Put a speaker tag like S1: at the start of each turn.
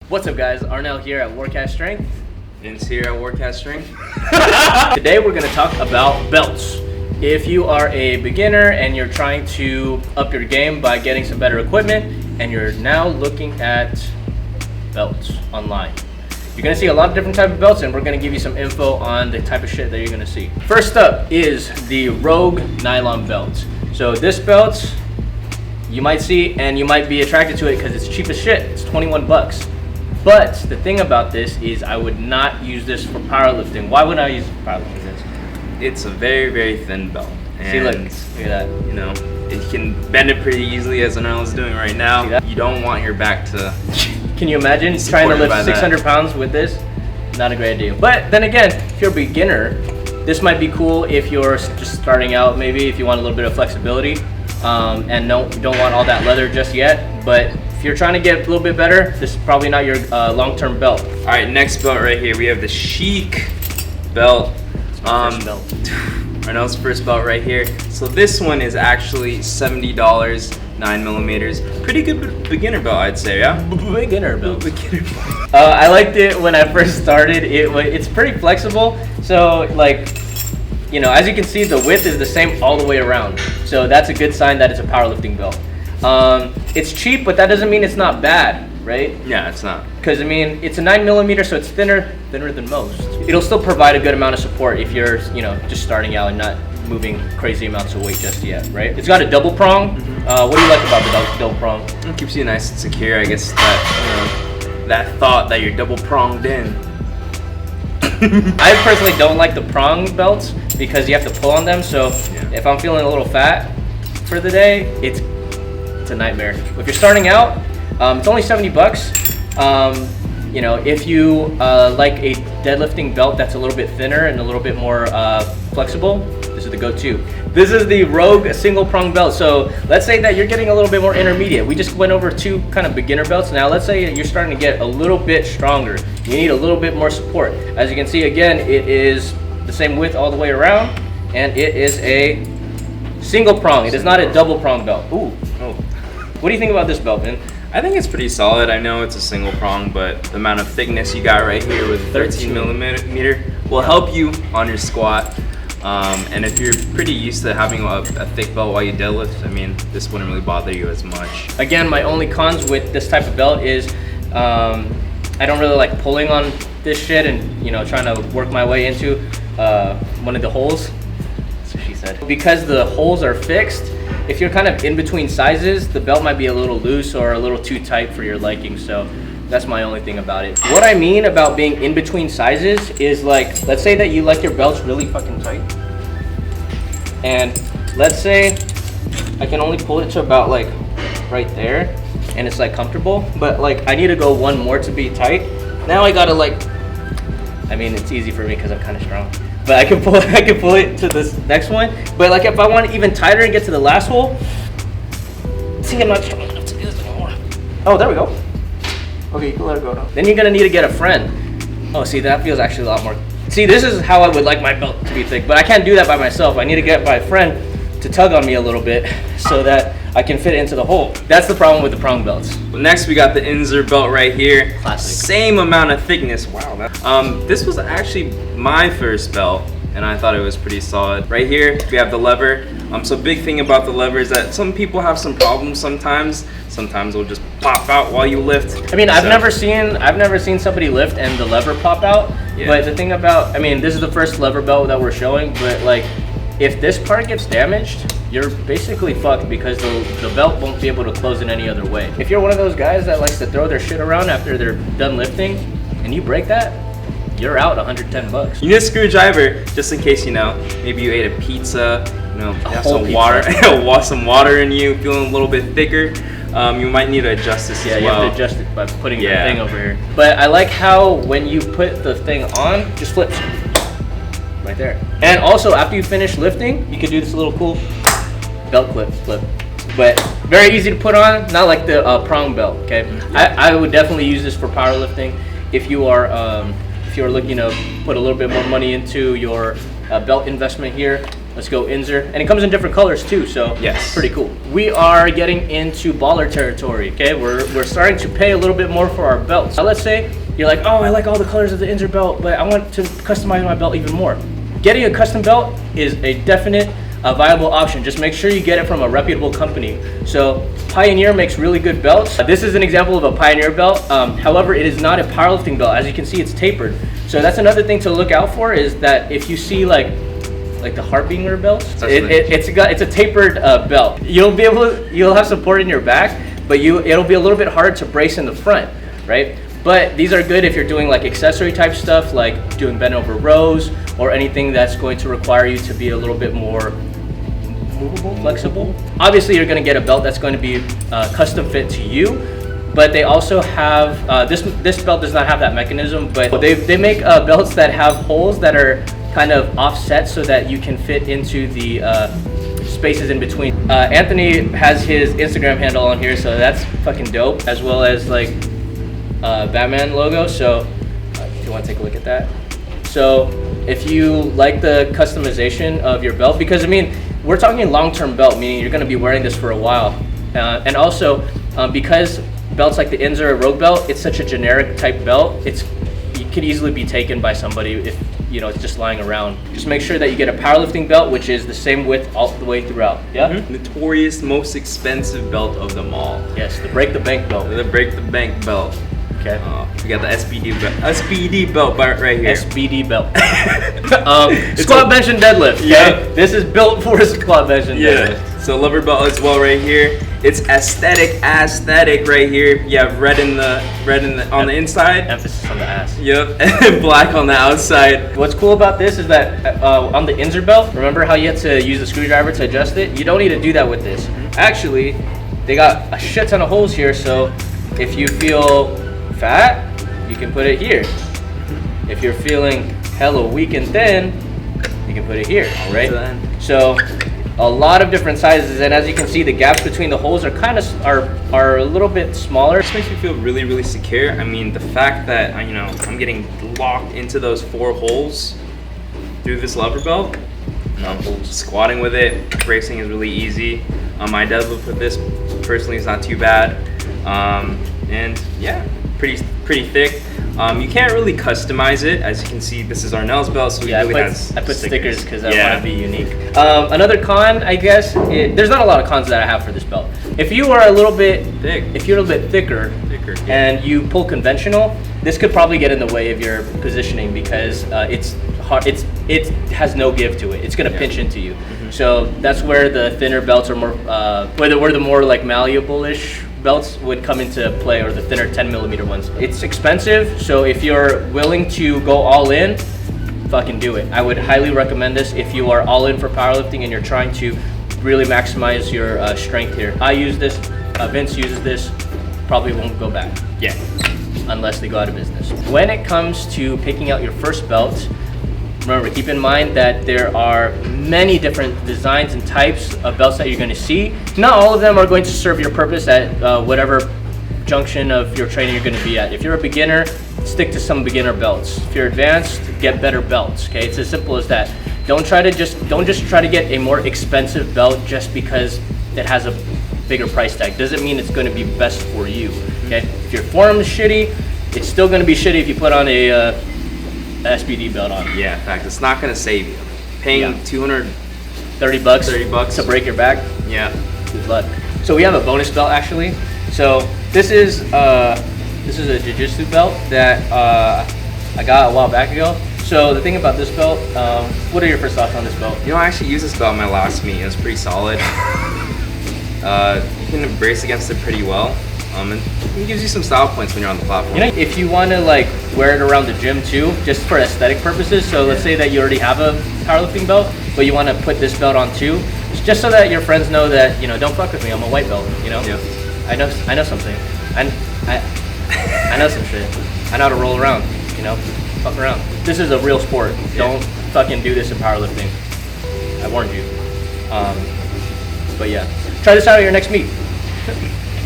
S1: What's up guys, Arnell here at Warcast Strength.
S2: Vince here at Warcast Strength.
S1: Today we're going to talk about belts. If you are a beginner and you're trying to up your game by getting some better equipment and you're now looking at belts online, you're going to see a lot of different type of belts and we're going to give you some info on the type of shit that you're going to see. First up is the Rogue nylon belt. So this belt you might see and you might be attracted to it because it's cheap as shit. It's 21 bucks. But the thing about this is I would not use this for powerlifting. Why would I use it for powerlifting?
S2: It's a very, very thin belt. And,
S1: see, look at that.
S2: You know, it can bend it pretty easily as Arnell is doing right now. You don't want your back to...
S1: Can you imagine trying to lift 600 pounds with this? Not a great idea. But then again, if you're a beginner, this might be cool if you're just starting out, maybe if you want a little bit of flexibility and don't want all that leather just yet. But if you're trying to get a little bit better, this is probably not your long-term belt.
S2: All right, next belt right here, we have the Chic belt.
S1: First belt.
S2: Arnell's first belt right here. So this one is actually $70, 9mm. Pretty good beginner belt, I'd say, yeah?
S1: Beginner belt.
S2: Beginner belt.
S1: I liked it when I first started. It's pretty flexible. So like, you know, as you can see, the width is the same all the way around. So that's a good sign that it's a powerlifting belt. It's cheap, but that doesn't mean it's not bad, right?
S2: Yeah, it's not.
S1: Because I mean, it's a 9mm, so it's thinner than most. It'll still provide a good amount of support if you're, you know, just starting out and not moving crazy amounts of weight just yet, right? It's got a double prong. What do you like about the double prong?
S2: It keeps you nice and secure. I guess that that thought that you're double pronged in.
S1: I personally don't like the prong belts because you have to pull on them. So if I'm feeling a little fat for the day, it's a nightmare. If you're starting out, it's only 70 bucks. You know, if you like a deadlifting belt that's a little bit thinner and a little bit more flexible, this is the go-to. This is the Rogue single prong belt. So let's say that you're getting a little bit more intermediate. We just went over two kind of beginner belts. Now let's say you're starting to get a little bit stronger. You need a little bit more support. As you can see, again, it is the same width all the way around, and it is a single prong. It is not a double prong belt. Ooh. Oh. What do you think about this belt, man?
S2: I think it's pretty solid. I know it's a single prong, but the amount of thickness you got right here with 13mm will help you on your squat. And if you're pretty used to having a thick belt while you deadlift, I mean, this wouldn't really bother you as much.
S1: Again, my only cons with this type of belt is I don't really like pulling on this shit and, you know, trying to work my way into one of the holes. That's what she said. Because the holes are fixed, if you're kind of in between sizes, the belt might be a little loose or a little too tight for your liking. So that's my only thing about it. What I mean about being in between sizes is like, let's say that you like your belts really fucking tight. And let's say I can only pull it to about like right there and it's like comfortable, but like I need to go one more to be tight. Now I gotta like, I mean, it's easy for me because I'm kind of strong. But I can pull it to this next one. But like if I want it even tighter and get to the last hole, see, I'm not strong enough to do this anymore. Oh, there we go. Okay, you can let it go now. Then you're gonna need to get a friend. Oh, see, that feels actually a lot more. See, this is how I would like my belt to be thick, but I can't do that by myself. I need to get my friend to tug on me a little bit so that I can fit into the hole. That's the problem with the prong belts.
S2: Well, next we got the Inzer belt right here.
S1: Classic.
S2: Same amount of thickness. Wow. This was actually my first belt, and I thought it was pretty solid. Right here we have the lever. So big thing about the lever is that some people have some problems sometimes. Sometimes it'll just pop out while you lift.
S1: I mean, I've never seen somebody lift and the lever pop out. Yeah. But the thing about, I mean, this is the first lever belt that we're showing, but like, if this part gets damaged, you're basically fucked because the belt won't be able to close in any other way. If you're one of those guys that likes to throw their shit around after they're done lifting and you break that, you're out 110 bucks.
S2: You need a screwdriver just in case, you know, maybe you ate a pizza, you know, you have some water, some water in you, feeling a little bit thicker. You might need to adjust this as well.
S1: Yeah, you have to adjust it by putting the thing over here. But I like how when you put the thing on, just flips right there. And also, after you finish lifting, you can do this little cool belt flip. But very easy to put on, not like the prong belt, okay? I would definitely use this for powerlifting. If you are looking to put a little bit more money into your belt investment here, Let's go Inzer. And it comes in different colors too, so
S2: yes,
S1: pretty cool. We are getting into baller territory, okay? We're starting to pay a little bit more for our belts. Now let's say you're like, oh, I like all the colors of the Inzer belt, but I want to customize my belt even more. Getting a custom belt is a definite viable option. Just make sure you get it from a reputable company. So Pioneer makes really good belts. This is an example of a Pioneer belt. However, it is not a powerlifting belt. As you can see, it's tapered. So that's another thing to look out for, is that if you see like the Harbinger belts, it's a tapered belt. You'll have support in your back, but it'll be a little bit harder to brace in the front, right? But these are good if you're doing like accessory type stuff, like doing bent over rows or anything that's going to require you to be a little bit more movable, flexible. Obviously, you're going to get a belt that's going to be custom fit to you. But they also have this belt does not have that mechanism, but they make belts that have holes that are kind of offset so that you can fit into the spaces in between. Anthony has his Instagram handle on here, so that's fucking dope, as well as like Batman logo. So if you want to take a look at that. So if you like the customization of your belt, because I mean, we're talking long-term belt, meaning you're going to be wearing this for a while, and also because belts like the Inzer Rogue belt, it's such a generic type belt, it could easily be taken by somebody if it's just lying around. Just make sure that you get a powerlifting belt, which is the same width all the way throughout. Yeah.
S2: Mm-hmm. Notorious most expensive belt of them all.
S1: Yes, the Break the Bank belt.
S2: The Break the Bank belt.
S1: Okay.
S2: We got the SBD belt right here.
S1: SBD belt. Squat, bench, and deadlift. Okay?
S2: Yeah.
S1: This is built for squat, bench, and deadlift.
S2: Yeah. So lever belt as well right here. It's aesthetic right here. You have red on the inside.
S1: Emphasis on the ass.
S2: Yep. And black on the outside.
S1: What's cool about this is that on the Inzer belt, remember how you had to use the screwdriver to adjust it? You don't need to do that with this. Actually, they got a shit ton of holes here, so if you feel fat, you can put it here. If you're feeling hella weak and thin, you can put it here, right? So a lot of different sizes, and as you can see, the gaps between the holes are a little bit smaller.
S2: This makes me feel really, really secure. I mean, the fact that I'm getting locked into those 4 holes through this lever belt. Squatting with it, bracing is really easy. My deadlift with this personally is not too bad, and yeah, pretty thick. You can't really customize it. As you can see, this is Arnell's belt, so
S1: I put stickers because I want to be unique. Another con, I guess, there's not a lot of cons that I have for this belt. If you are a little bit thick, if you're a little bit thicker, and you pull conventional, this could probably get in the way of your positioning because it's hard. It has no give to it. It's gonna pinch into you. Mm-hmm. So that's where the thinner belts are more, where the more like malleable-ish belts would come into play, or the thinner 10mm ones. It's expensive, so if you're willing to go all in, fucking do it. I would highly recommend this if you are all in for powerlifting and you're trying to really maximize your strength here. I use this, Vince uses this, probably won't go back. Yeah. Unless they go out of business. When it comes to picking out your first belt, remember, keep in mind that there are many different designs and types of belts that you're going to see. Not all of them are going to serve your purpose at whatever junction of your training you're going to be at. If you're a beginner, stick to some beginner belts. If you're advanced, get better belts. Okay, it's as simple as that. Don't just try to get a more expensive belt just because it has a bigger price tag. Doesn't mean it's going to be best for you. Okay, if your form is shitty, it's still going to be shitty if you put on a SBD belt on.
S2: Yeah, in fact, it's not gonna save you. Paying
S1: $30 to break your back.
S2: Yeah.
S1: Good luck. So we have a bonus belt actually. So this is a jiu-jitsu belt that I got a while back ago. So the thing about this belt, what are your first thoughts on this belt?
S2: I actually used this belt in my last meet. It was pretty solid. You can brace against it pretty well. And it gives you some style points when you're on the platform.
S1: If you want to like wear it around the gym too, just for aesthetic purposes. So let's say that you already have a powerlifting belt, but you want to put this belt on too, just so that your friends know that don't fuck with me. I'm a white belt.
S2: Yeah.
S1: I know something. I know some shit. I know how to roll around. Fuck around. This is a real sport. Yeah. Don't fucking do this in powerlifting. I warned you. But yeah, try this out at your next meet.